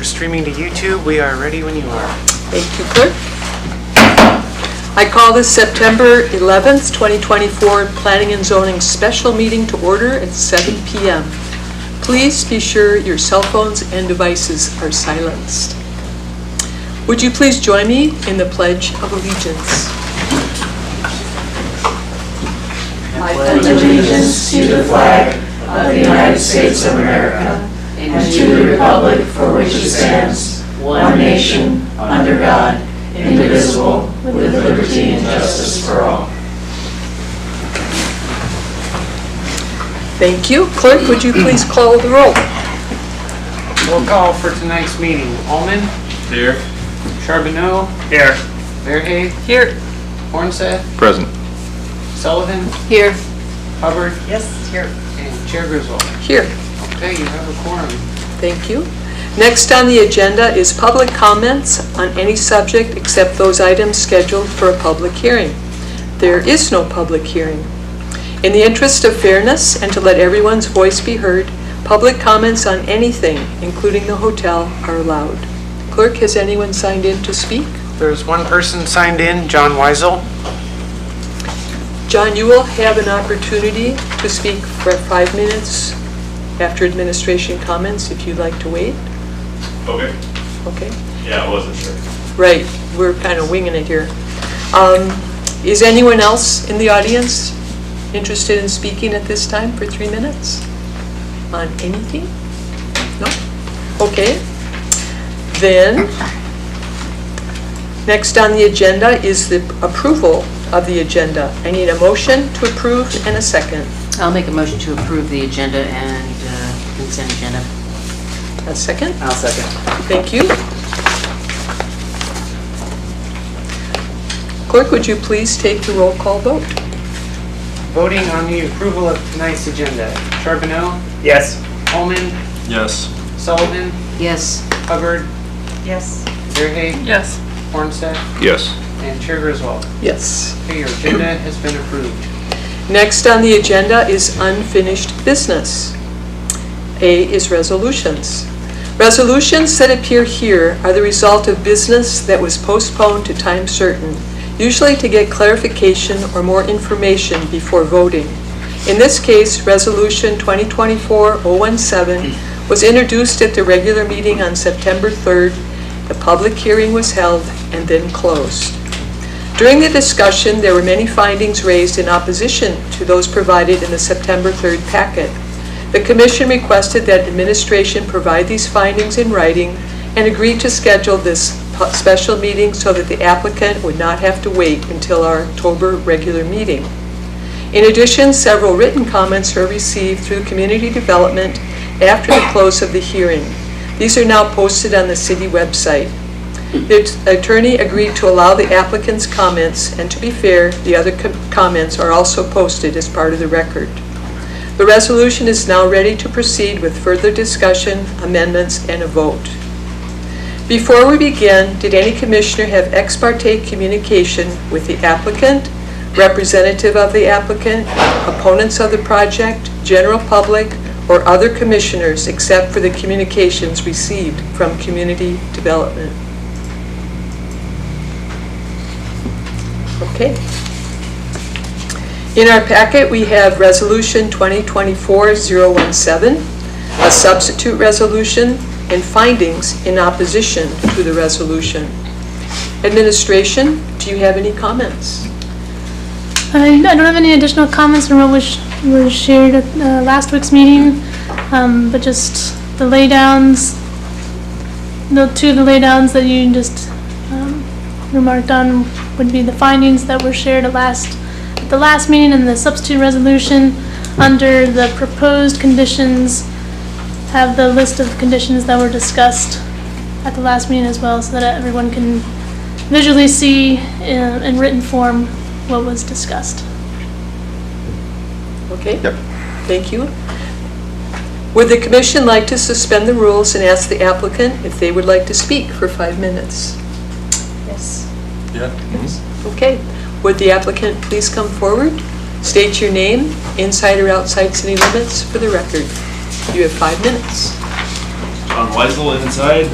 streaming to YouTube. We are ready when you are. Thank you, Clerk. I call this September 11th, 2024 Planning and Zoning Special Meeting to order at 7 p.m. Please be sure your cell phones and devices are silenced. Would you please join me in the Pledge of Allegiance? I pledge allegiance to the flag of the United States of America and to the republic for which it stands, one nation, under God, indivisible, with liberty and justice for all. Thank you. Clerk, would you please call the roll? Roll call for tonight's meeting. Allman? Here. Charbonneau? Here. Verhey? Here. Hornseth? Present. Sullivan? Here. Hubbard? Yes, here. And Chair Griswold. Here. Okay, you have a quorum. Thank you. Next on the agenda is public comments on any subject except those items scheduled for a public hearing. There is no public hearing. In the interest of fairness and to let everyone's voice be heard, public comments on anything, including the hotel, are allowed. Clerk, has anyone signed in to speak? There's one person signed in, John Weisel. John, you will have an opportunity to speak for 5 minutes after administration comments if you'd like to wait. Okay. Okay? Yeah, I wasn't sure. Right, we're kind of winging it here. Is anyone else in the audience interested in speaking at this time for 3 minutes? On anything? No? Okay. Then, next on the agenda is the approval of the agenda. I need a motion to approve and a second. I'll make a motion to approve the agenda and consent agenda. A second? I'll second. Thank you. Clerk, would you please take the roll call vote? Voting on the approval of tonight's agenda. Charbonneau? Yes. Allman? Yes. Sullivan? Yes. Hubbard? Yes. Verhey? Yes. Hornseth? Yes. And Chair Griswold. Yes. Okay, your agenda has been approved. Next on the agenda is unfinished business. A is resolutions. Resolutions that appear here are the result of business that was postponed to time certain, usually to get clarification or more information before voting. In this case, Resolution 2024-017 was introduced at the regular meeting on September 3rd. The public hearing was held and then closed. During the discussion, there were many findings raised in opposition to those provided in the September 3rd packet. The Commission requested that administration provide these findings in writing and agreed to schedule this special meeting so that the applicant would not have to wait until our October regular meeting. In addition, several written comments were received through Community Development after the close of the hearing. These are now posted on the city website. The attorney agreed to allow the applicant's comments, and to be fair, the other comments are also posted as part of the record. The resolution is now ready to proceed with further discussion, amendments, and a vote. Before we begin, did any commissioner have ex parte communication with the applicant, representative of the applicant, opponents of the project, general public, or other commissioners except for the communications received from Community Development? Okay. In our packet, we have Resolution 2024-017, a substitute resolution, and findings in opposition to the resolution. Administration, do you have any comments? I don't have any additional comments from what was shared at last week's meeting, but just the laydowns, the two of the laydowns that you just remarked on would be the findings that were shared at the last meeting, and the substitute resolution under the proposed conditions have the list of conditions that were discussed at the last meeting as well, so that everyone can visually see in written form what was discussed. Okay. Yep. Thank you. Would the commission like to suspend the rules and ask the applicant if they would like to speak for 5 minutes? Yes. Yeah. Okay. Would the applicant please come forward? State your name, inside or outside city limits, for the record. You have 5 minutes. John Weisel inside,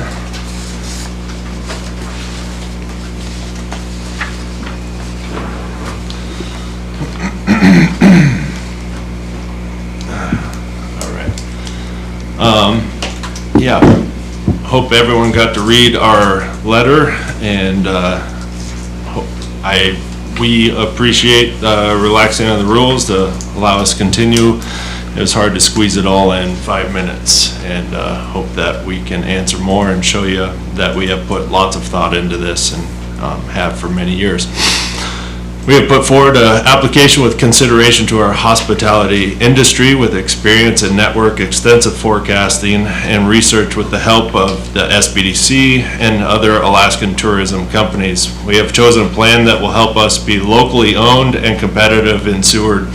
hope everyone got to read our letter, and we appreciate relaxing on the rules to allow us to continue. It was hard to squeeze it all in 5 minutes, and hope that we can answer more and show you that we have put lots of thought into this and have for many years. We have put forward an application with consideration to our hospitality industry with experience in network extensive forecasting and research with the help of the SBDC and other Alaskan tourism companies. We have chosen a plan that will help us be locally owned and competitive in Seward.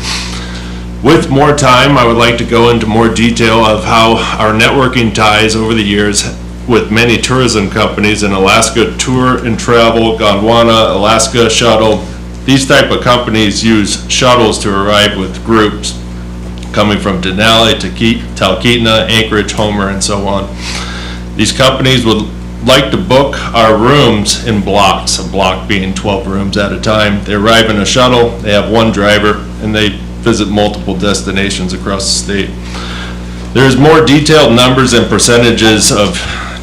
With more time, I would like to go into more detail of how our networking ties over the years with many tourism companies in Alaska Tour and Travel, Gondwana, Alaska Shuttle. These type of companies use shuttles to arrive with groups coming from Denali to Talkeetna, Anchorage, Homer, and so on. These companies would like to book our rooms in blocks, a block being 12 rooms at a time. They arrive in a shuttle, they have one driver, and they visit multiple destinations across the state. There's more detailed numbers and percentages of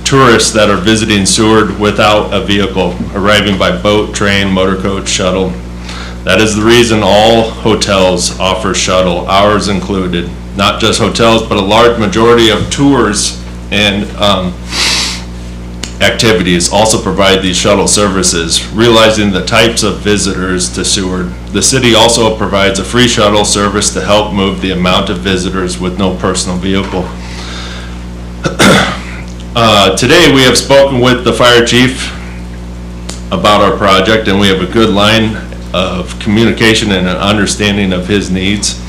tourists that are visiting Seward without a vehicle, arriving by boat, train, motor coach, shuttle. That is the reason all hotels offer shuttle, ours included. Not just hotels, but a large majority of tours and activities also provide these shuttle services, realizing the types of visitors to Seward. The city also provides a free shuttle service to help move the amount of visitors with no personal vehicle. Today we have spoken with the fire chief about our project, and we have a good line of communication and an understanding of his needs.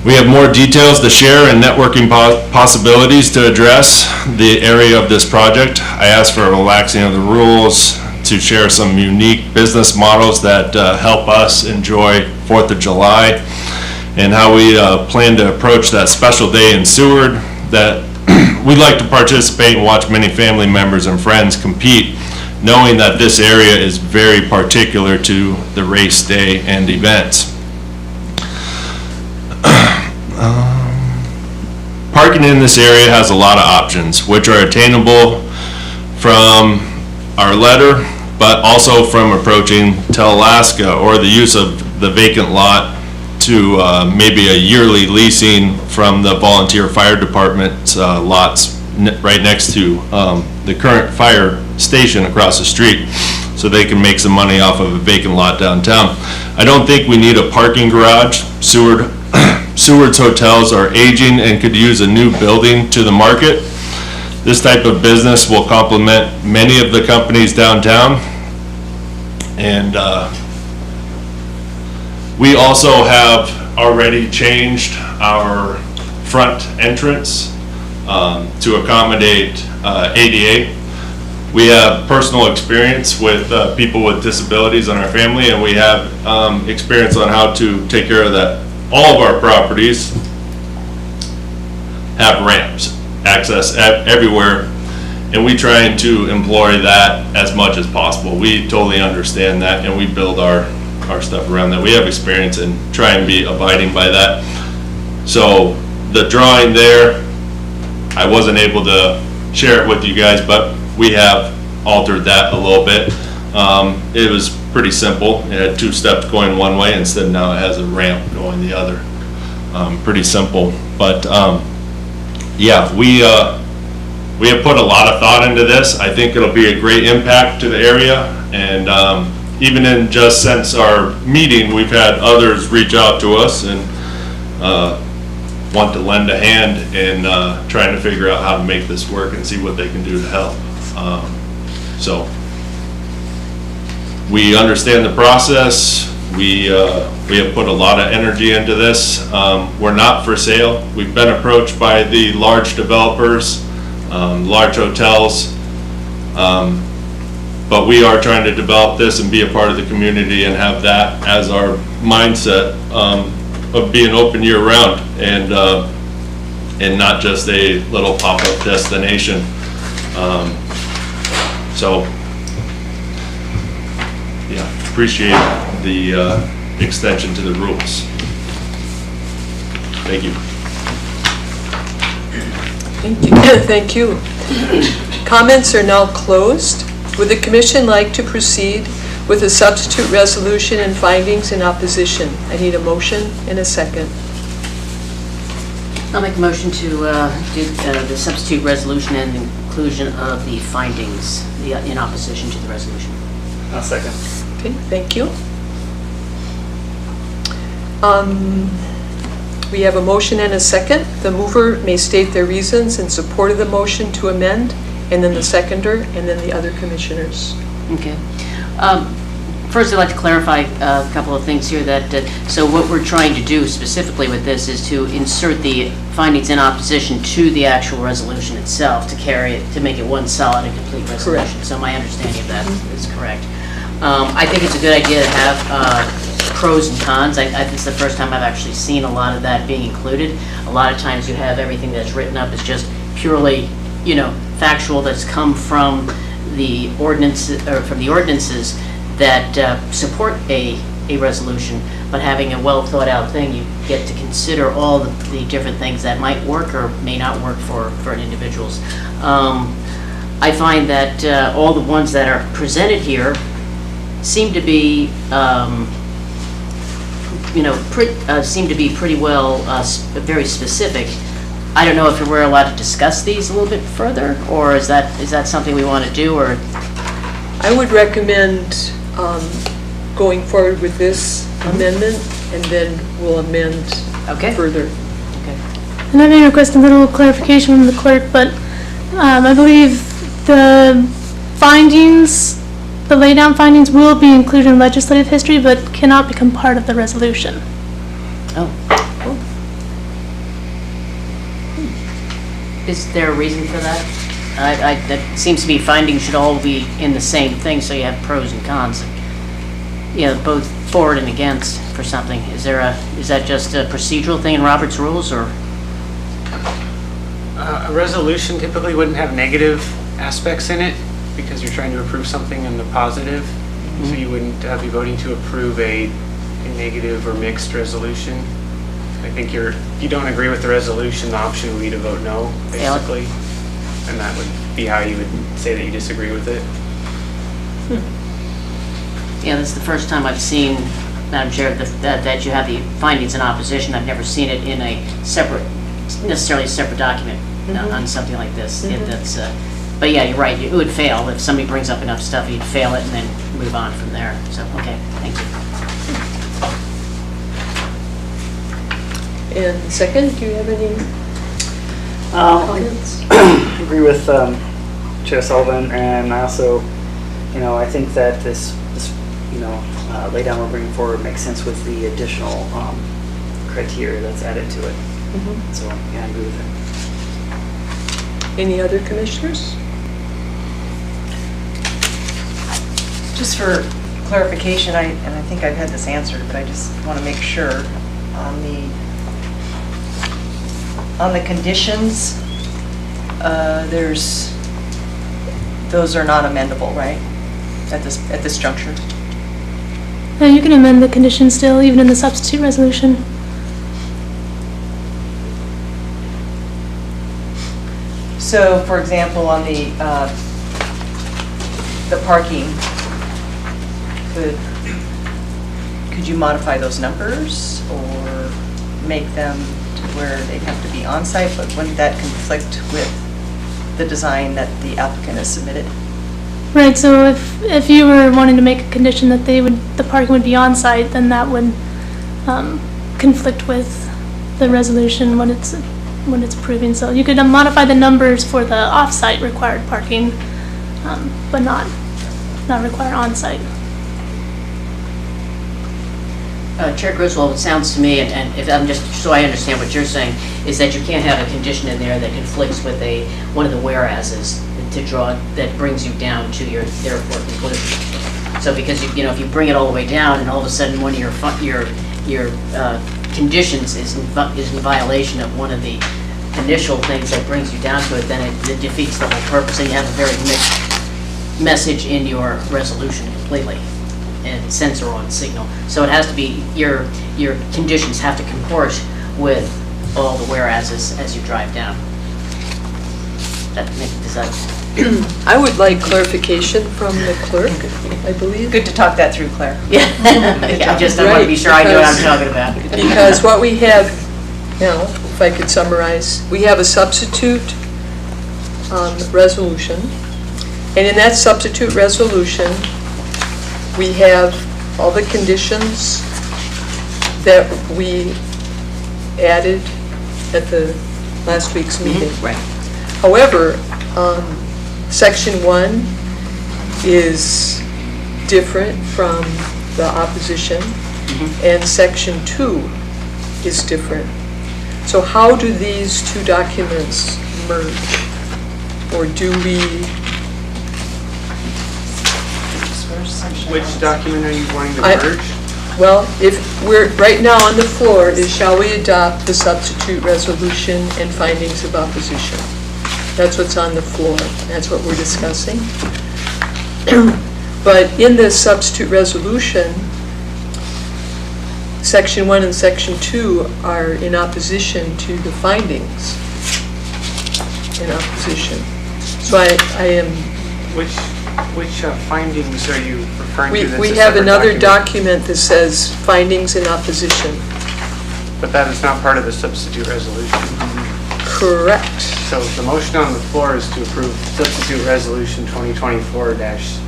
We have more details to share and networking possibilities to address the area of this project. I asked for a relaxing of the rules to share some unique business models that help us enjoy 4th of July and how we plan to approach that special day in Seward that we'd like to participate and watch many family members and friends compete, knowing that this area is very particular to the race day and events. Parking in this area has a lot of options, which are attainable from our letter, but also from approaching Alaska or the use of the vacant lot to maybe a yearly leasing from the volunteer fire department lots right next to the current fire station across the street, so they can make some money off of a vacant lot downtown. I don't think we need a parking garage. Seward's hotels are aging and could use a new building to the market. This type of business will complement many of the companies downtown. And we also have already changed our front entrance to accommodate ADA. We have personal experience with people with disabilities in our family, and we have experience on how to take care of that. All of our properties have ramps, access everywhere, and we try to employ that as much as possible. We totally understand that, and we build our stuff around that. We have experience in trying to be abiding by that. So the drawing there, I wasn't able to share it with you guys, but we have altered that a little bit. It was pretty simple. It had 2 steps going one way, instead now it has a ramp going the other. Pretty simple, but yeah, we have put a lot of thought into this. I think it'll be a great impact to the area, and even in just since our meeting, we've had others reach out to us and want to lend a hand in trying to figure out how to make this work and see what they can do to help. So we understand the process. We have put a lot of energy into this. We're not for sale. We've been approached by the large developers, large hotels, but we are trying to develop this and be a part of the community and have that as our mindset of being open year round and not just a little pop-up destination. So yeah, appreciate the extension to the rules. Thank you. Thank you. Comments are now closed. Would the commission like to proceed with a substitute resolution and findings in opposition? I need a motion and a second. I'll make a motion to do the substitute resolution and inclusion of the findings in opposition to the resolution. I'll second. Okay, thank you. We have a motion and a second. The mover may state their reasons in support of the motion to amend, and then the seconder, and then the other commissioners. Okay. First, I'd like to clarify a couple of things here that, so what we're trying to do specifically with this is to insert the findings in opposition to the actual resolution itself, to carry it, to make it one solid and complete resolution. Correct. So my understanding of that is correct. I think it's a good idea to have pros and cons. I think it's the first time I've actually seen a lot of that being included. A lot of times you have everything that's written up is just purely, factual, that's come from the ordinance, or from the ordinances that support a resolution, but having a well-thought-out thing, you get to consider all the different things that might work or may not work for an individual's. I find that all the ones that are presented here seem to be, pretty well, very specific. I don't know if we're allowed to discuss these a little bit further, or is that something we want to do, or? I would recommend going forward with this amendment, and then we'll amend further. Okay. And I may request a little clarification from the clerk, but I believe the findings, the laydown findings will be included in legislative history, but cannot become part of the resolution. Oh. Is there a reason for that? That seems to be findings should all be in the same thing, so you have pros and cons. Both forward and against for something. Is that just a procedural thing in Robert's rules, or? A resolution typically wouldn't have negative aspects in it because you're trying to approve something in the positive. So you wouldn't be voting to approve a negative or mixed resolution. I think if you don't agree with the resolution, the option would be to vote no, basically. And that would be how you would say that you disagree with it. Yeah, this is the first time I've seen, Madam Chair, that you have the findings in opposition. I've never seen it in a necessarily separate document on something like this. But yeah, you're right, it would fail. If somebody brings up enough stuff, you'd fail it and then move on from there. So, okay, thank you. And second, do you have any comments? I agree with Chair Sullivan, and I also, I think that this laydown we're bringing forward makes sense with the additional criteria that's added to it. So, yeah, I agree with it. Any other commissioners? Just for clarification, and I think I've had this answered, but I just want to make sure on the conditions, those are not amendable, right? At this juncture. You can amend the condition still, even in the substitute resolution. So, for example, on the parking, could you modify those numbers or make them to where they have to be on-site, but wouldn't that conflict with the design that the applicant has submitted? Right, so if you were wanting to make a condition that the parking would be on-site, then that would conflict with the resolution when it's approving. So you could modify the numbers for the off-site required parking, but not require on-site. Chair Griswold, it sounds to me, and if I'm just so I understand what you're saying, is that you can't have a condition in there that conflicts with one of the whereases that brings you down to your therefore conclusion. So because if you bring it all the way down and all of a sudden one of your conditions is in violation of one of the initial things that brings you down to it, then it defeats the whole purpose, and you have a very mixed message in your resolution completely, and sends the wrong signal. So it has to be, your conditions have to comport with all the whereases as you drive down. Does that I would like clarification from the clerk, I believe. Good to talk that through, Claire. Yeah, I just want to be sure I know what I'm talking about. Because what we have now, if I could summarize, we have a substitute resolution. And in that substitute resolution, we have all the conditions that we added at the last week's meeting. Right. However, Section 1 is different from the opposition, and Section 2 is different. So how do these two documents merge? Or do we, Which document are you wanting to I- merge? well, if we're, right now on the floor is shall we adopt the substitute resolution and findings of opposition? That's what's on the floor. That's what we're discussing. But in this substitute resolution, Section 1 and Section 2 are in opposition to the findings. In opposition. So I am, Which findings are you referring to? That's we a have separate another document that says findings in opposition. But that is not part of the substitute resolution. Correct. So the motion on the floor is to approve substitute resolution 2024-07.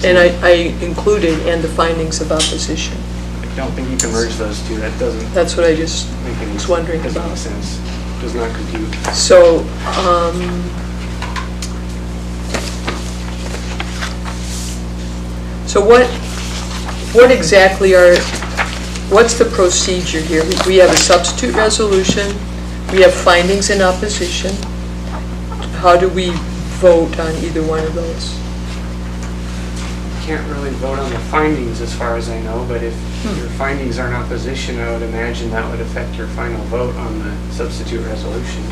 And I included and the findings of opposition. I don't think you can merge those two. That doesn't That's what I just make any was wondering doesn't about. make sense. Does not compute. So, so what exactly what's the procedure here? We have a substitute resolution, we have findings in opposition. How do we vote on either one of those? Can't really vote on the findings as far as I know, but if your findings are in opposition, I would imagine that would affect your final vote on the substitute resolution.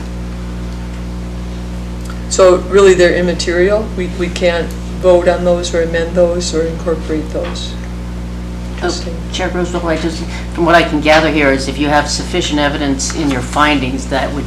So really, they're immaterial? We can't vote on those or amend those or incorporate those? Chair Griswold, from what I can gather here is if you have sufficient evidence in your findings that would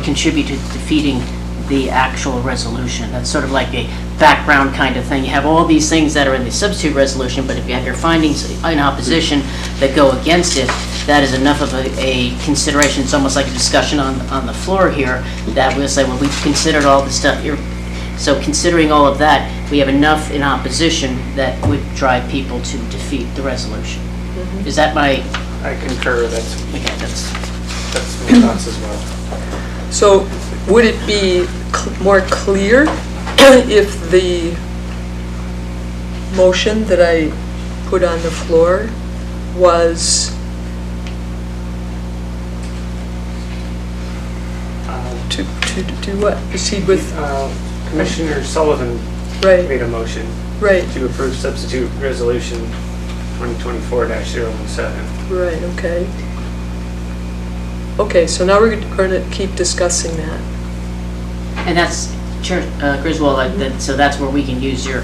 contribute to defeating the actual resolution. That's sort of like a background kind of thing. You have all these things that are in the substitute resolution, but if you have your findings in opposition that go against it, that is enough of a consideration. It's almost like a discussion on the floor here that we'll say, well, we've considered all the stuff here. So considering all of that, we have enough in opposition that would drive people to defeat the resolution. Is that my... I concur. That's Okay, my thoughts as well. So would it be more clear if the motion that I put on the floor was to do what? Proceed with, Commissioner Sullivan right, made a motion right, to approve substitute resolution 2024-017. right, okay. Okay, so now we're going to keep discussing that. And that's, Chair Griswold, so that's where we can use your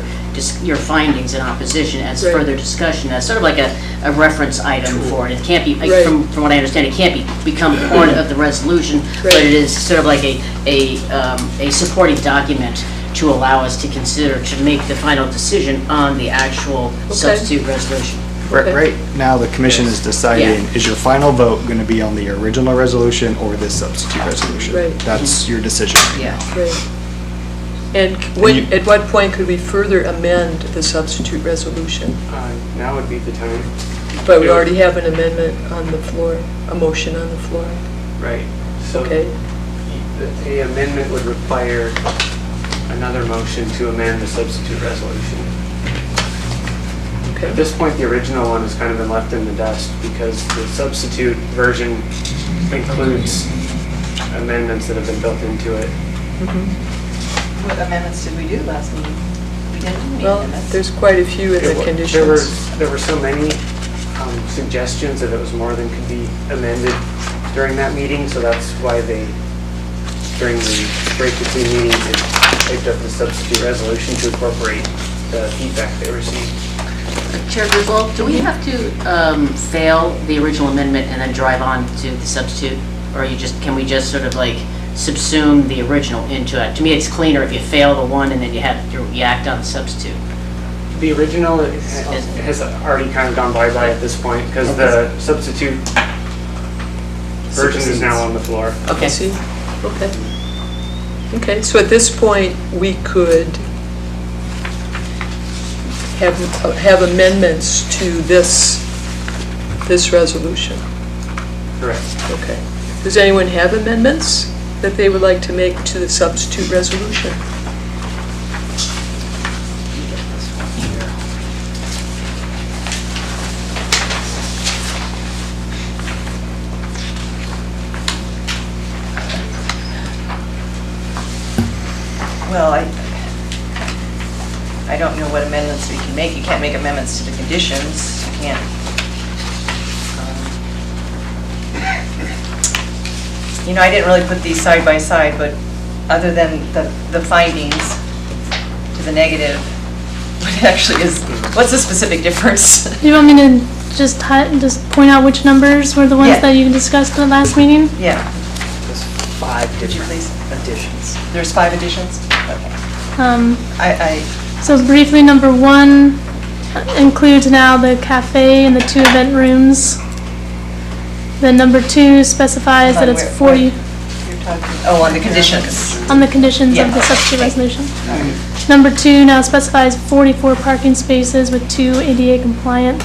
findings in opposition as Right. further discussion, as sort of like a reference item for it. It can't be, like, Right. from what I understand, it can't become part of the resolution, but Right. it is sort of like a supporting document to allow us to consider, to make the final decision on the actual Okay. substitute resolution. Okay. Right now, the commission is deciding, Yeah. is your final vote going to be on the original resolution or this substitute resolution? Right. That's your decision. Yeah. Right. And at what point could we further amend the substitute resolution? Now would be the time. But we already have an amendment on the floor, a motion on the floor. Right. So Okay. the amendment would require another motion to amend the substitute resolution. At Okay. this point, the original one has kind of been left in the dust because the substitute version includes amendments that have been built into it. What amendments did we do last meeting? We didn't do any Well, amendments. there's quite a few in the conditions. There were so many suggestions that it was more than could be amended during that meeting, so that's why during the break between meetings, they typed up the substitute resolution to incorporate the feedback they received. Chair Griswold, do we have to fail the original amendment and then drive on to the substitute? Or can we just sort of like subsume the original into it. To me, it's cleaner if you fail the one and then you act on the substitute. The original has already kind of gone bye-bye at this point, because the substitute version is now on the floor. Okay. See? Okay. Okay, so at this point, we could have amendments to this resolution. Correct. Okay. Does anyone have amendments that they would like to make to the substitute resolution? Well, I don't know what amendments we can make. You can't make amendments to the conditions. You can't. You know, I didn't really put these side by side, but other than the findings to the negative, what actually is, what's the specific difference? Do you want me to just point out which numbers were the ones Yeah. that you discussed at the last meeting? Yeah, There's 5 Could you different please? additions. there's 5 additions? Okay. So briefly, number 1 includes now the cafe and the 2 event rooms. Then number 2 specifies that it's 40, You're talking, oh, on the conditions. on the conditions of the Yeah. substitute resolution. Number 2 now specifies 44 parking spaces with 2 ADA compliant.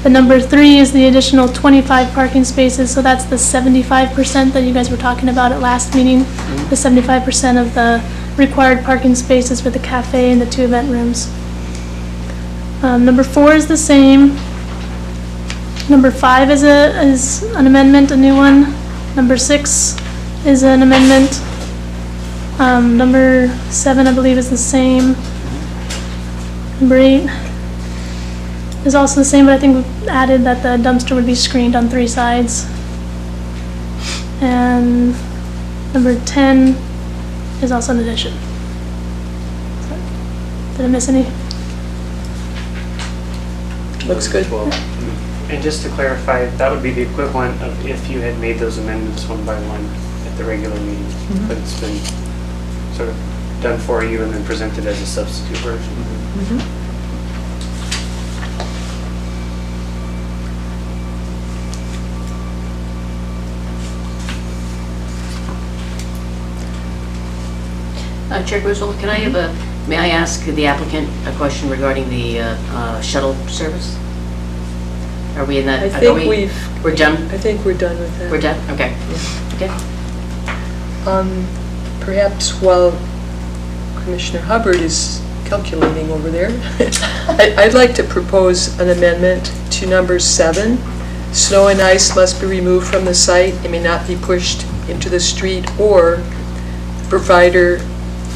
The number 3 is the additional 25 parking spaces, so that's the 75% that you guys were talking about at last meeting, the 75% of the required parking spaces for the cafe and the 2 event rooms. Number 4 is the same. Number 5 is an amendment, a new one. Number 6 is an amendment. Number 7, I believe, is the same. Number 8 is also the same, but I think we've added that the dumpster would be screened on 3 sides. And number 10 is also an addition. Did I miss any? Looks good. And just to clarify, that would be the equivalent of if you had made those amendments one by one at the regular meeting. But it's been sort of done for you and then presented as a substitute version. Chair Griswold, may I ask the applicant a question regarding the shuttle service? Are we in that? I are think we- We're done? I think we're done with that. We're done? Okay. Okay. Perhaps while Commissioner Hubbard is calculating over there, I'd like to propose an amendment to number 7. Snow and ice must be removed from the site and may not be pushed into the street, or provider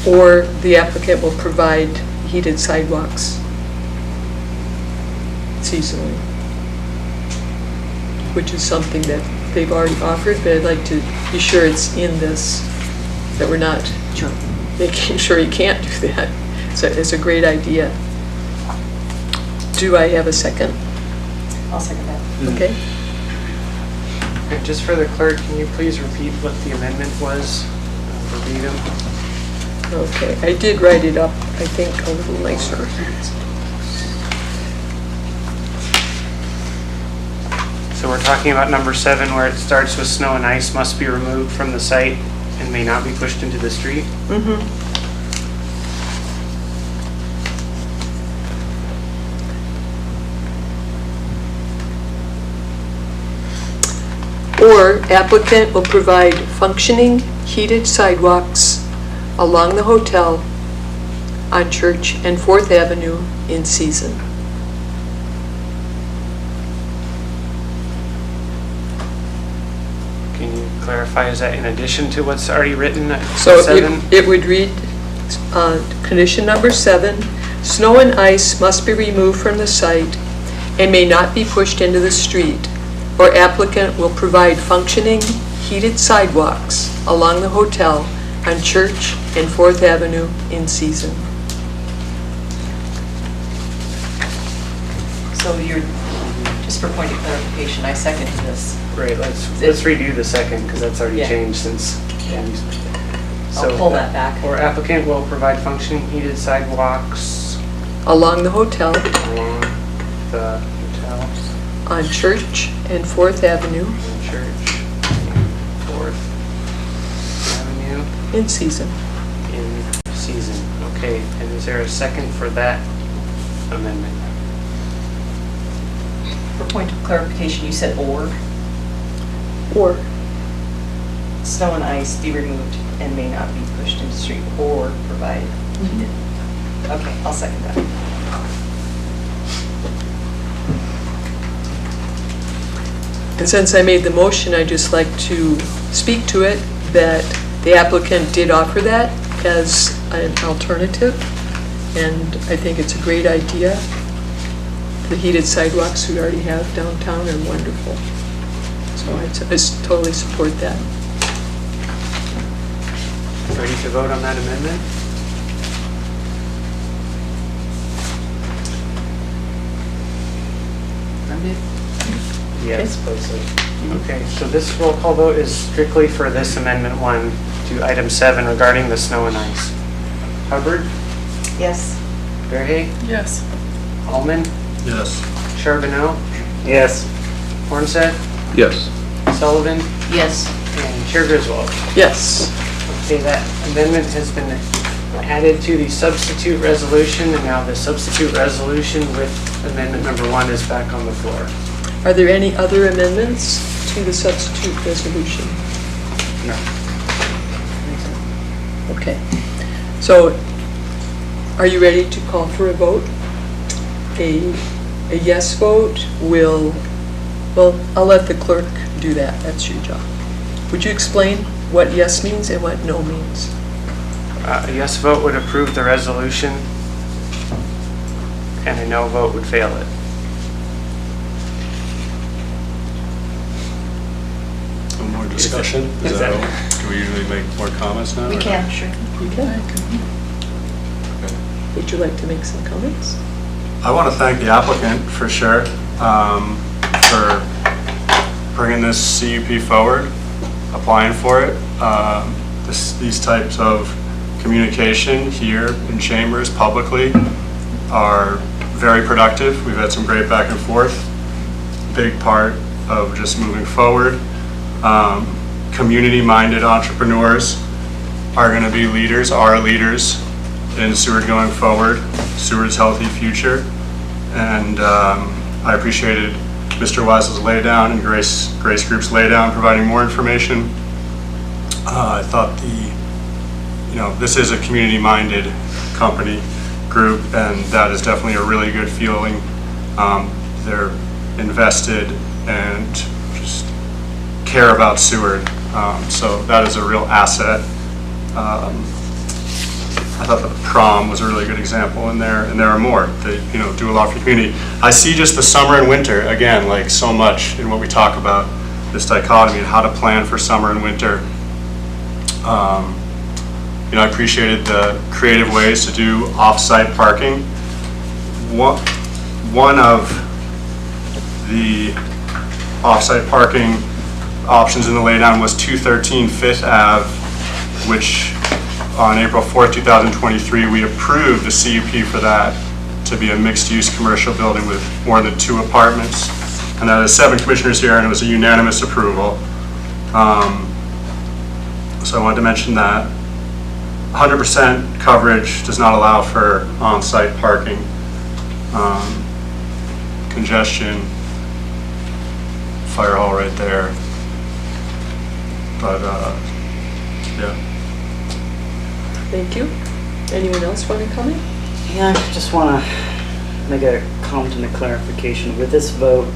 or the applicant will provide heated sidewalks seasonally, which is something that they've already offered, but I'd like to be sure it's in this, that we're not Sure. making sure you can't do that. So it's a great idea. Do I have a second? I'll second that. Okay. And just for the clerk, can you please repeat what the amendment was verbatim? Okay, I did write it up, I think, a little nicer. So we're talking about number 7, where it starts with snow and ice must be removed from the site and may not be pushed into the street. Or applicant will provide functioning heated sidewalks along the hotel on Church and 4th Avenue in season. Can you clarify, is that in addition to what's already written at So 7? it would read, condition number 7, snow and ice must be removed from the site and may not be pushed into the street, or applicant will provide functioning heated sidewalks along the hotel on Church and 4th Avenue in season. So you're, just for point of clarification, I seconded this. Right, let's redo the second, because that's already Yeah. changed since. Yeah. So- I'll pull that back. Or applicant will provide functioning heated sidewalks along the hotel, along the hotels on Church and 4th Avenue and Church, 4th Avenue in season. in season. Okay, and is there a second for that amendment? For point of clarification, you said or. Or, Snow and ice be removed and may not be pushed into the street or provided heated. Okay, I'll second that. and since I made the motion, I'd just like to speak to it, that the applicant did offer that as an alternative, and I think it's a great idea. The heated sidewalks we already have downtown are wonderful. So I totally support that. Ready to vote on that amendment? Yes, suppose so. Okay, so this roll call vote is strictly for this amendment 1 to item 7 regarding the snow and ice. Hubbard, Yes. Verhey, Yes. Alman, Yes. Charbonneau, Yes. Hornsett, Yes. Sullivan, Yes. and Chair Griswold. Yes. Okay, that amendment has been added to the substitute resolution, and now the substitute resolution with amendment number 1 is back on the floor. Are there any other amendments to the substitute resolution? No. Okay. So, are you ready to call for a vote? A yes vote will, well, I'll let the clerk do that. That's your job. Would you explain what yes means and what no means? A yes vote would approve the resolution, and a no vote would fail it. Some more discussion? Is that- Do we usually make more comments now? We or can, not? sure. You can. Okay. Would you like to make some comments? I want to thank the applicant for sure, for bringing this CUP forward, applying for it. These types of communication here in chambers publicly are very productive. We've had some great back and forth. Big part of just moving forward. Community-minded entrepreneurs are going to be leaders, are leaders in Seward going forward, Seward's healthy future. And I appreciated Mr. Wise's laydown and Grace Group's laydown, providing more information. I thought this is a community-minded company group, and that is definitely a really good feeling. They're invested and just care about Seward. So that is a real asset. I thought the prom was a really good example in there, and there are more. They, do a lot for the community. I see just the summer and winter, again, like so much in what we talk about, this dichotomy and how to plan for summer and winter. I appreciated the creative ways to do off-site parking. One of the off-site parking options in the laydown was 213 Fifth Ave, which on April 4th, 2023, we approved a CUP for that to be a mixed-use commercial building with more than 2 apartments. And that is 7 commissioners here, and it was a unanimous approval. So I wanted to mention that. 100% coverage does not allow for on-site parking. Congestion, fire hall right there. But, yeah. Thank you. Anyone else want to comment? Yeah, I just want to make a comment and a clarification. With this vote,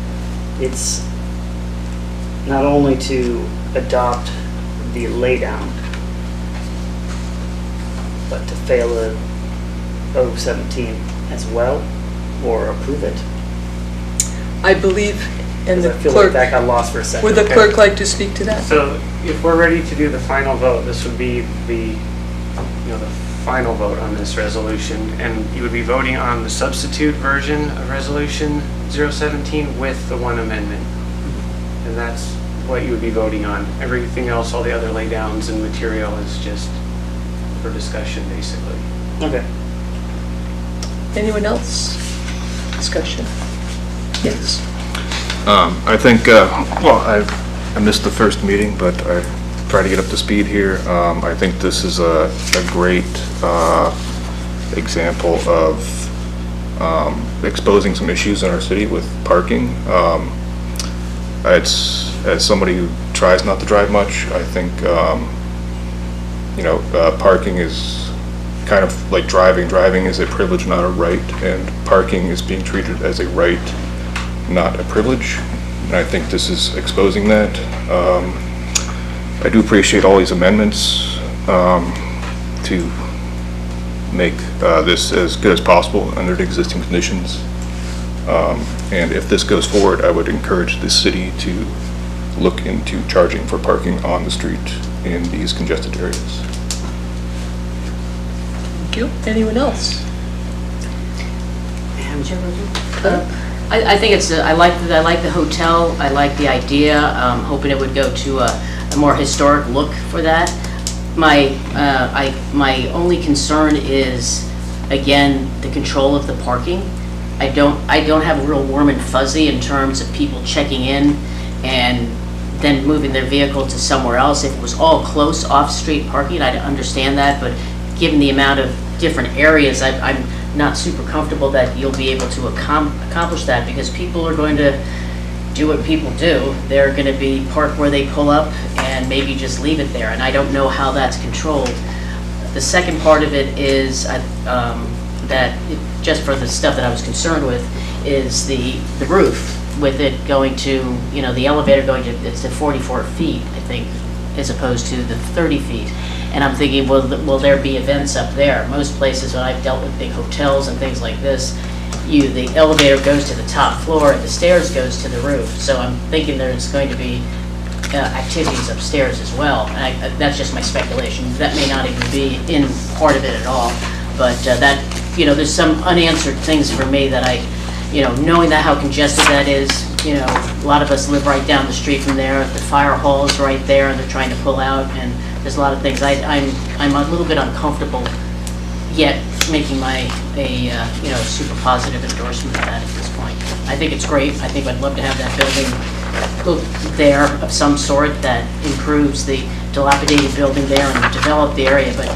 it's not only to adopt the laydown, but to fail a 017 as well, or approve it. I believe, and Because the I feel like clerk, that got lost for a second. would the Okay. clerk like to speak to that? So if we're ready to do the final vote, this would be the final vote on this resolution, and you would be voting on the substitute version of resolution 017 with the 1 amendment. And that's what you would be voting on. Everything else, all the other laydowns and material is just for discussion, basically. Okay. Anyone else? Discussion? Yes. I think, well, I missed the first meeting, but I tried to get up to speed here. I think this is a great example of exposing some issues in our city with parking. As somebody who tries not to drive much, I think, parking is kind of like driving. Driving is a privilege, not a right, and parking is being treated as a right, not a privilege. And I think this is exposing that. I do appreciate all these amendments to make this as good as possible under the existing conditions. And if this goes forward, I would encourage the city to look into charging for parking on the street in these congested areas. Thank you. Anyone else? I think it's, I like the hotel, I like the idea, hoping it would go to a more historic look for that. My only concern is, again, the control of the parking. I don't have a real warm and fuzzy in terms of people checking in and then moving their vehicle to somewhere else. If it was all close off-street parking, I'd understand that, but given the amount of different areas, I'm not super comfortable that you'll be able to accomplish that, because people are going to do what people do. They're going to be parked where they pull up and maybe just leave it there, and I don't know how that's controlled. The second part of it is just for the stuff that I was concerned with, is the roof, with it going to, the elevator going to, it's to 44 feet, I think, as opposed to the 30 feet. And I'm thinking, will there be events up there? Most places, when I've dealt with big hotels and things like this, the elevator goes to the top floor and the stairs goes to the roof. So I'm thinking there's going to be activities upstairs as well. And that's just my speculation. That may not even be in part of it at all. But there's some unanswered things for me that knowing that how congested that is, a lot of us live right down the street from there. The fire hall is right there, and they're trying to pull out, and there's a lot of things. I'm a little bit uncomfortable yet making a super positive endorsement of that at this point. I think it's great. I think I'd love to have that building there of some sort that improves the dilapidated building there and develop the area, but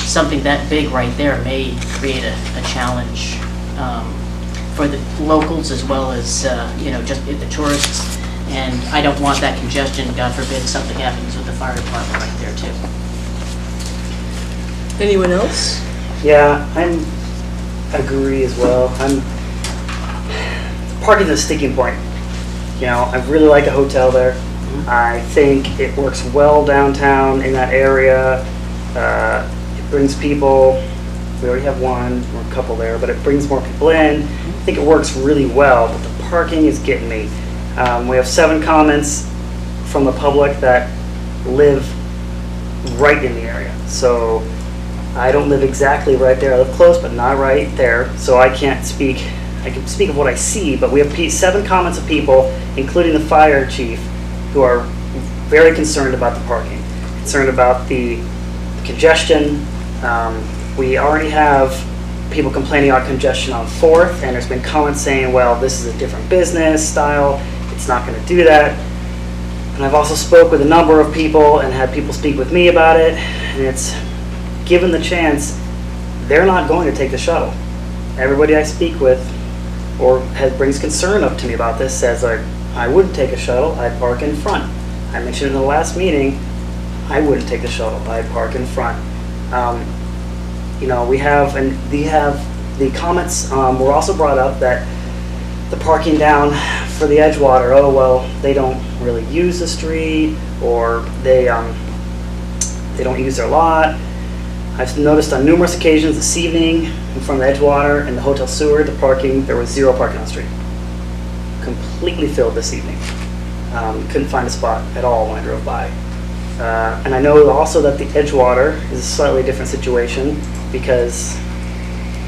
something that big right there may create a challenge for the locals as well as just the tourists. And I don't want that congestion. God forbid something happens with the fire department right there too. Anyone else? Yeah, I agree as well. Parking is a sticking point. I really like a hotel there. I think it works well downtown in that area. It brings people. We already have one or a couple there, but it brings more people in. I think it works really well, but the parking is getting me. We have 7 comments from the public that live right in the area. So I don't live exactly right there. I live close, but not right there. So I can't speak. I can speak of what I see, but we have 7 comments of people, including the fire chief, who are very concerned about the parking, concerned about the congestion. We already have people complaining about congestion on 4th, and there's been comments saying, well, this is a different business style. It's not going to do that. And I've also spoke with a number of people and had people speak with me about it, and it's given the chance, they're not going to take the shuttle. Everybody I speak with brings concern up to me about this says, I wouldn't take a shuttle, I'd park in front. I mentioned in the last meeting, I wouldn't take the shuttle, I'd park in front. We have the comments were also brought up that the parking down for the Edgewater, they don't really use the street, or they don't use their lot. I've noticed on numerous occasions this evening in front of the Edgewater and the Hotel Seward, there was 0 parking on the street. Completely filled this evening. Couldn't find a spot at all when I drove by. And I know also that the Edgewater is a slightly different situation because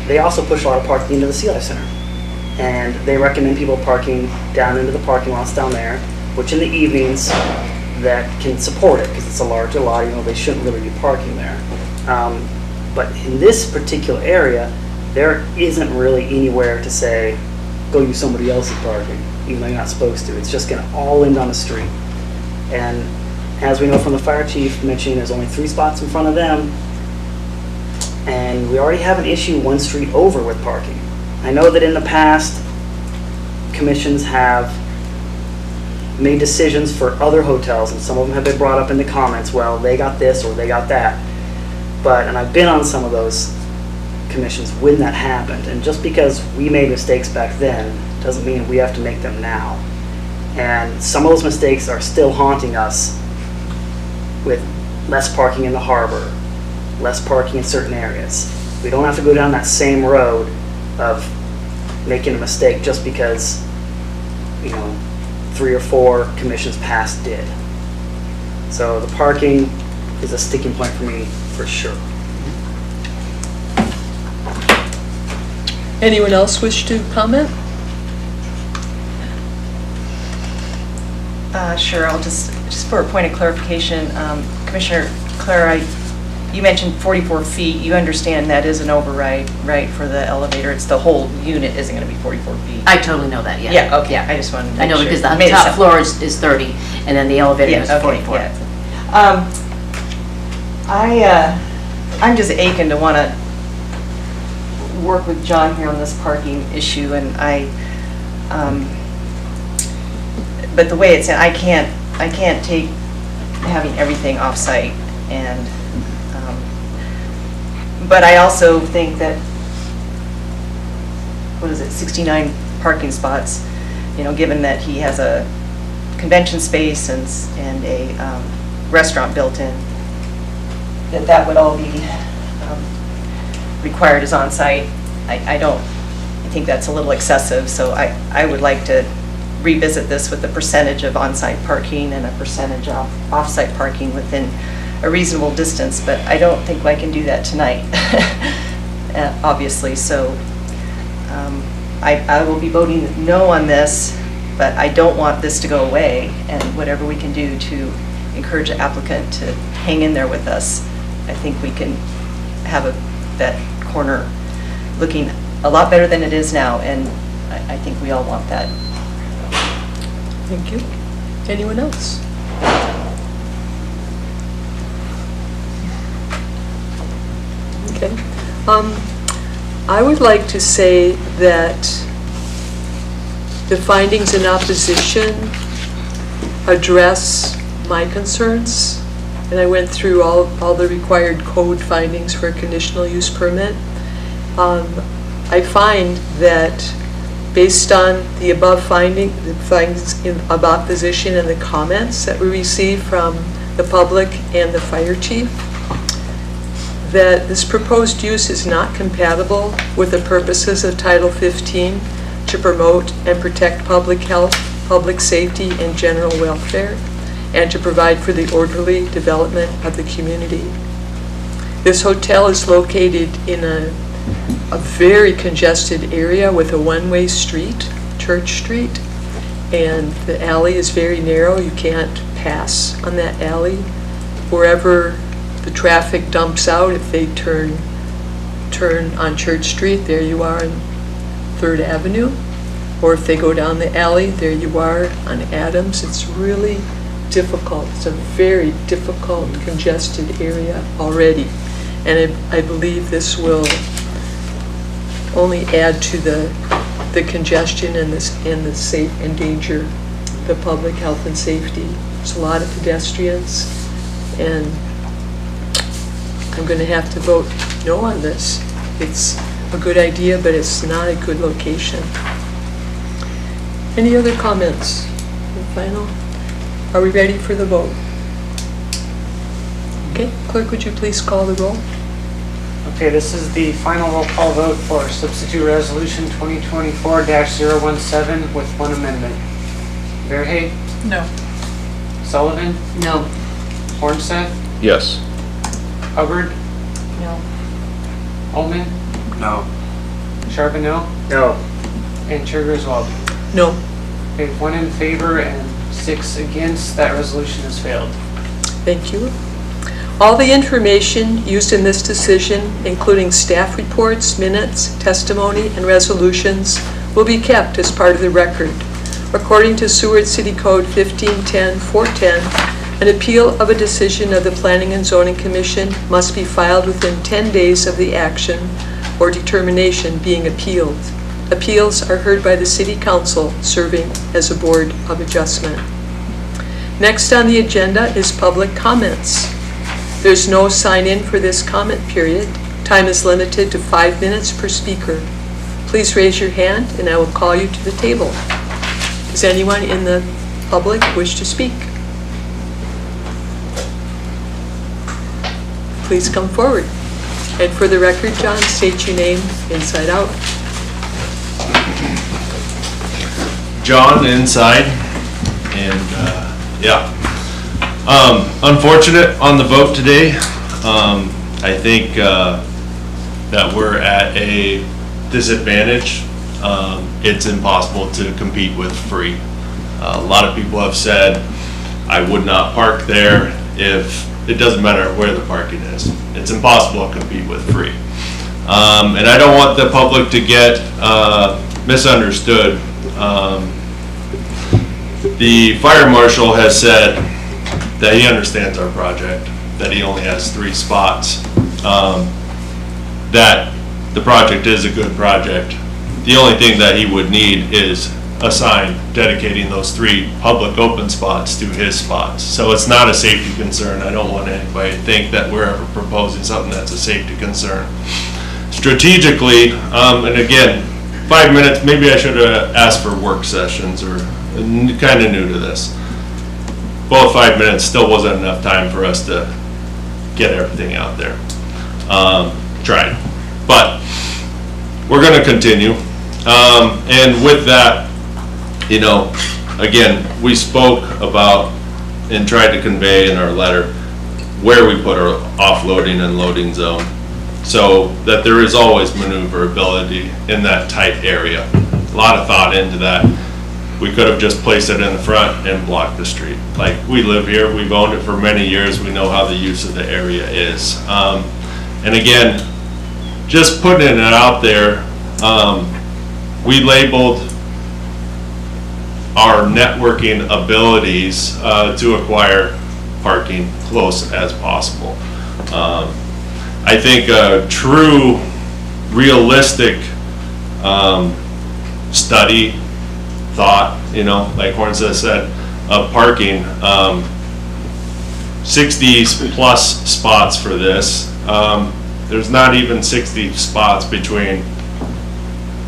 they also push a lot of parking into the Sea Life Center. And they recommend people parking down into the parking lots down there, which in the evenings that can support it because it's a larger lot, they shouldn't really be parking there. But in this particular area, there isn't really anywhere to say, go use somebody else's parking, even though you're not supposed to. It's just gonna all end on the street. And as we know from the fire chief mentioning, there's only 3 spots in front of them. And we already have an issue 1 street over with parking. I know that in the past, commissions have made decisions for other hotels, and some of them have been brought up in the comments, well, they got this or they got that. But, and I've been on some of those commissions when that happened, and just because we made mistakes back then doesn't mean we have to make them now. And some of those mistakes are still haunting us with less parking in the harbor, less parking in certain areas. We don't have to go down that same road of making a mistake just because, 3 or 4 commissions past did. So the parking is a sticking point for me for sure. Anyone else wish to comment? Sure, I'll just for a point of clarification, Commissioner Clare, you mentioned 44 feet. You understand that is an override, right, for the elevator? It's the whole unit isn't going to be 44 feet. I totally know that, yeah. Yeah, okay, I just wanted to I make know sure. because the Made it top sound- floor is 30, and then the elevator Yeah, is okay, 44. yeah. I'm just aching to want to work with John here on this parking issue, and but the way it's, I can't take having everything off-site, and, but I also think that, 69 parking spots, given that he has a convention space and a restaurant built in, that would all be required as on-site. I think that's a little excessive, so I would like to revisit this with the percentage of on-site parking and a percentage of off-site parking within a reasonable distance, but I don't think I can do that tonight, obviously, so I will be voting no on this, but I don't want this to go away, and whatever we can do to encourage the applicant to hang in there with us, I think we can have that corner looking a lot better than it is now, and I think we all want that. Thank you. Anyone else? Okay. I would like to say that the findings in opposition address my concerns, and I went through all the required code findings for a conditional use permit. I find that based on the above findings of opposition and the comments that we received from the public and the fire chief, that this proposed use is not compatible with the purposes of Title 15 to promote and protect public health, public safety, and general welfare, and to provide for the orderly development of the community. This hotel is located in a very congested area with a one-way street, Church Street, and the alley is very narrow. You can't pass on that alley. Wherever the traffic dumps out, if they turn on Church Street, there you are on 3rd Avenue. Or if they go down the alley, there you are on Adams. It's really difficult. It's a very difficult, congested area already. And I believe this will only add to the congestion and the safe and danger, the public health and safety. There's a lot of pedestrians, and I'm going to have to vote no on this. It's a good idea, but it's not a good location. Any other comments? Final? Are we ready for the vote? Okay, clerk, would you please call the roll? Okay, this is the final roll call vote for substitute resolution 2024-017 with one amendment. Verhey? No. Sullivan? No. Hornseth? Yes. Hubbard? No. Ullman? No. Charbonneau? No. And Chair Griswold? No. Okay, 1 in favor and 6 against. That resolution has failed. Thank you. All the information used in this decision, including staff reports, minutes, testimony, and resolutions, will be kept as part of the record. According to Seward City Code 1510-410, an appeal of a decision of the Planning and Zoning Commission must be filed within 10 days of the action or determination being appealed. Appeals are heard by the City Council, serving as a board of adjustment. Next on the agenda is public comments. There's no sign-in for this comment period. Time is limited to 5 minutes per speaker. Please raise your hand and I will call you to the table. Does anyone in the public wish to speak? Please come forward. And for the record, John, state your name inside out. John inside, and yeah. Unfortunate on the vote today. I think that we're at a disadvantage. It's impossible to compete with free. A lot of people have said, I would not park there if it doesn't matter where the parking is. It's impossible to compete with free. And I don't want the public to get misunderstood. The fire marshal has said that he understands our project, that he only has 3 spots, that the project is a good project. The only thing that he would need is a sign dedicating those 3 public open spots to his spots. So it's not a safety concern. I don't want anybody to think that we're ever proposing something that's a safety concern. Strategically, and again, 5 minutes, maybe I should have asked for work sessions, or kind of new to this. Both 5 minutes still wasn't enough time for us to get everything out there. Tried, but we're going to continue. And with that, you know, again, we spoke about and tried to convey in our letter where we put our offloading and loading zone, so that there is always maneuverability in that tight area. A lot of thought into that. We could have just placed it in the front and blocked the street. Like, we live here, we've owned it for many years, we know how the use of the area is. And again, just putting it out there, we labeled our networking abilities to acquire parking close as possible. I think a true, realistic study, thought, you know, like Horns said, of parking, 60 plus spots for this. There's not even 60 spots between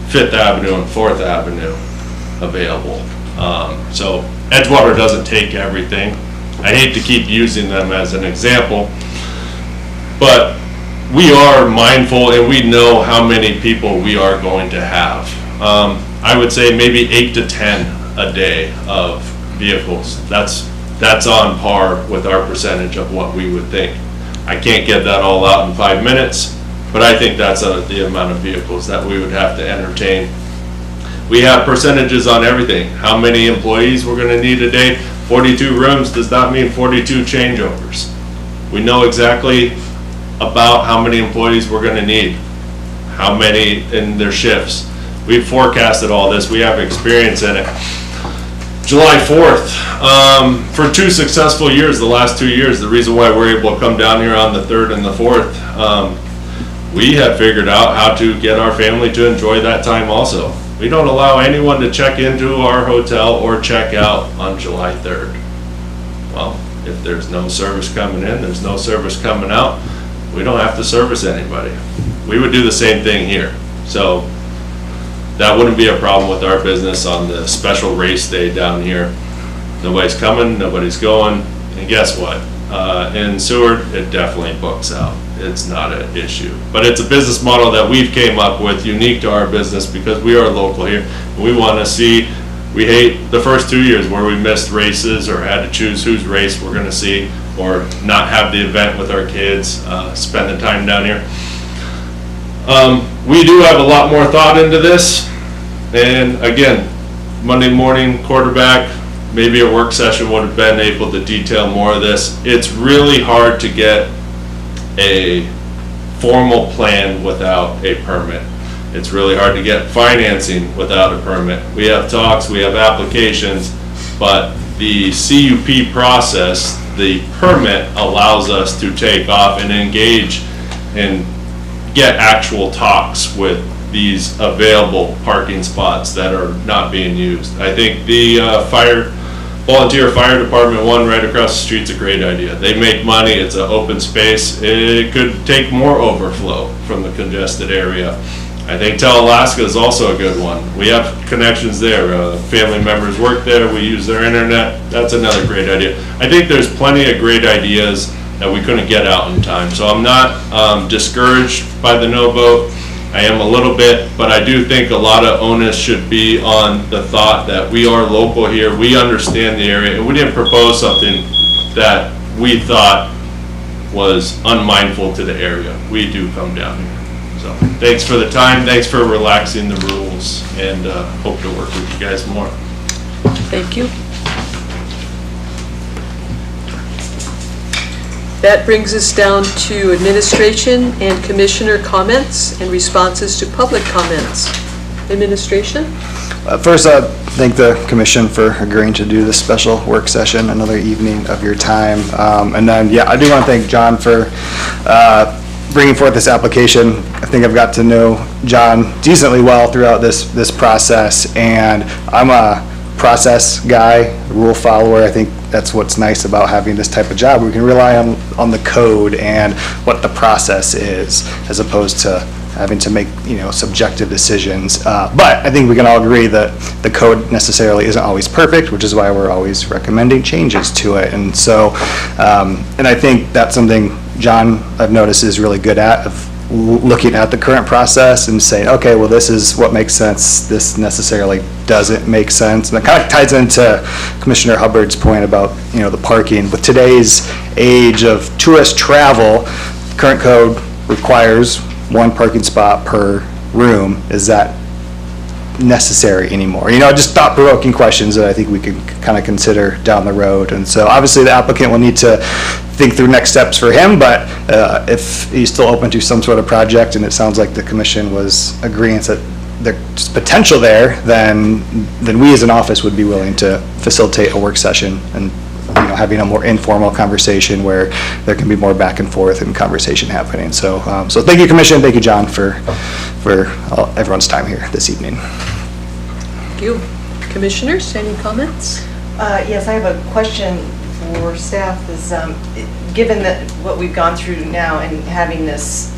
5th Avenue and 4th Avenue available. So Edgewater doesn't take everything. I hate to keep using them as an example, but we are mindful and we know how many people we are going to have. I would say maybe 8 to 10 a day of vehicles. That's on par with our percentage of what we would think. I can't get that all out in 5 minutes, but I think that's the amount of vehicles that we would have to entertain. We have percentages on everything. How many employees we're going to need a day. 42 rooms does not mean 42 changeovers. We know exactly about how many employees we're going to need, how many in their shifts. We've forecasted all this. We have experience in it. July 4th, for 2 successful years, the last 2 years, the reason why we're able to come down here on the 3rd and the 4th, we have figured out how to get our family to enjoy that time also. We don't allow anyone to check into our hotel or check out on July 3rd. Well, if there's no service coming in, there's no service coming out, we don't have to service anybody. We would do the same thing here. So that wouldn't be a problem with our business on the special race day down here. Nobody's coming, nobody's going, and guess what? In Seward, it definitely books out. It's not an issue. But it's a business model that we've came up with, unique to our business, because we are local here. We want to see, we hate the first 2 years where we missed races or had to choose whose race we're going to see, or not have the event with our kids, spend the time down here. We do have a lot more thought into this, and again, Monday morning quarterback, maybe a work session would have been able to detail more of this. It's really hard to get a formal plan without a permit. It's really hard to get financing without a permit. We have talks, we have applications, but the CUP process, the permit allows us to take off and engage and get actual talks with these available parking spots that are not being used. I think the volunteer fire department one right across the street's a great idea. They make money, it's an open space. It could take more overflow from the congested area. I think Alaska is also a good one. We have connections there. Family members work there, we use their internet. That's another great idea. I think there's plenty of great ideas that we couldn't get out in time. So I'm not discouraged by the no vote. I am a little bit, but I do think a lot of onus should be on the thought that we are local here, we understand the area, and we didn't propose something that we thought was unmindful to the area. We do come down here. So thanks for the time, thanks for relaxing the rules, and hope to work with you guys more. Thank you. That brings us down to administration and commissioner comments and responses to public comments. Administration? First, thank the commission for agreeing to do this special work session, another evening of your time. And then, yeah, I do want to thank John for bringing forth this application. I think I've got to know John decently well throughout this process, and I'm a process guy, rule follower. I think that's what's nice about having this type of job. We can rely on the code and what the process is, as opposed to having to make, subjective decisions. But I think we can all agree that the code necessarily isn't always perfect, which is why we're always recommending changes to it. And so, and I think that's something John, I've noticed, is really good at, of looking at the current process and saying, okay, well, this is what makes sense, this necessarily doesn't make sense. And it kind of ties into Commissioner Hubbard's point about, the parking. With today's age of tourist travel, current code requires one parking spot per room. Is that necessary anymore? Just thought-provoking questions that I think we can kind of consider down the road. And so obviously the applicant will need to think through next steps for him, but if he's still open to some sort of project, and it sounds like the commission was agreeing that there's potential there, then we as an office would be willing to facilitate a work session and having a more informal conversation where there can be more back and forth and conversation happening. So thank you, Commission. Thank you, John, for everyone's time here this evening. Thank you. Commissioners, any comments? Yes, I have a question for staff. Is given that what we've gone through now and having this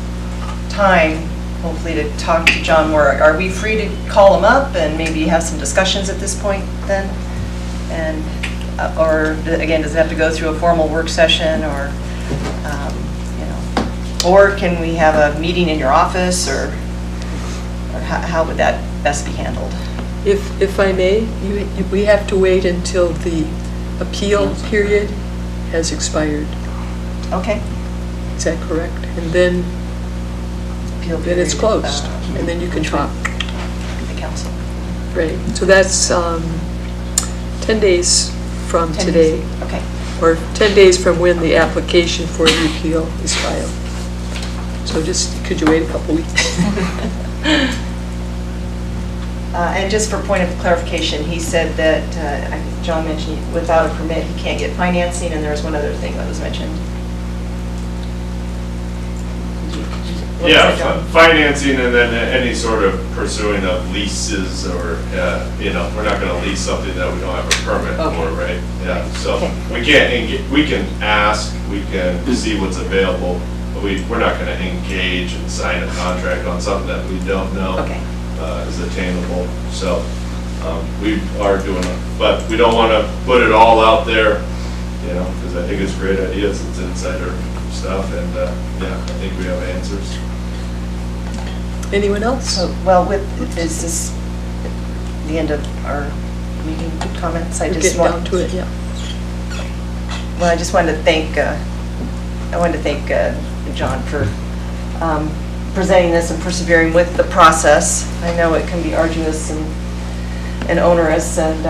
time, hopefully, to talk to John more, are we free to call him up and maybe have some discussions at this point then? And or again, does it have to go through a formal work session, or or can we have a meeting in your office, or how would that best be handled? If I may, we have to wait until the appeal period has expired. Okay. Is that correct? And then it's closed, and then you can talk. The council. Right. So that's 10 days from 10 today. days. Okay. Or 10 days from when the application for the appeal is filed. So could you wait a couple weeks? And just for point of clarification, he said that, I think John mentioned without a permit, he can't get financing, and there was one other thing that was mentioned. What was that, John? Financing, and then any sort of pursuing of leases, or, we're not gonna lease something that we don't have a permit for, right? Yeah, so we can ask, we can see what's available, but we're not gonna engage and sign a contract on something that we don't know is attainable. So we are doing it, but we don't wanna put it all out there, because I think it's great ideas, it's insider stuff, and I think we have answers. Anyone else? Well, is this the end of our meeting comments? We're getting down to it, yeah. Well, I just wanted to thank, John for presenting this and persevering with the process. I know it can be arduous and onerous, and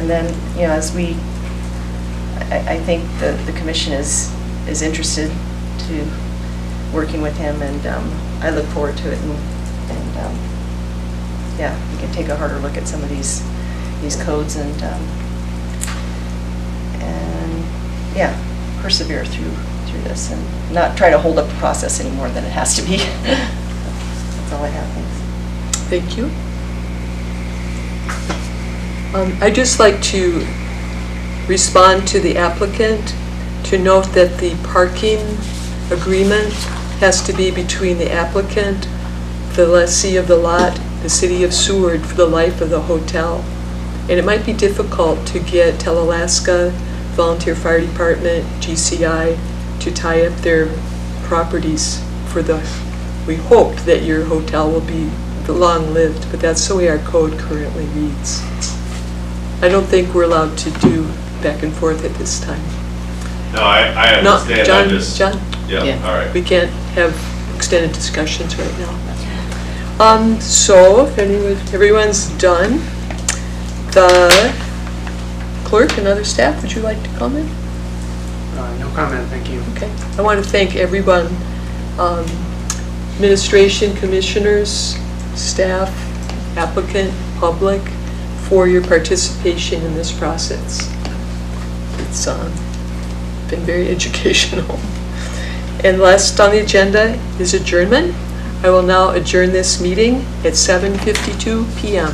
then, as I think the commission is interested to working with him, and I look forward to it, and yeah, we can take a harder look at some of these codes and yeah, persevere through this and not try to hold up the process any more than it has to be. That's all I have, thanks. Thank you. I'd just like to respond to the applicant to note that the parking agreement has to be between the applicant, the lessee of the lot, the city of Seward for the life of the hotel. And it might be difficult to get Telalaska, Volunteer Fire Department, GCI to tie up their properties for we hope that your hotel will be long-lived, but that's the way our code currently reads. I don't think we're allowed to do back and forth at this time. No, I No, understand. John, Yeah, all right. we can't have extended discussions right now. So if everyone's done, the clerk and other staff, would you like to comment? No comment, thank you. Okay. I want to thank everyone, administration, commissioners, staff, applicant, public, for your participation in this process. It's been very educational. And last on the agenda is adjournment. I will now adjourn this meeting at 7:52 p.m.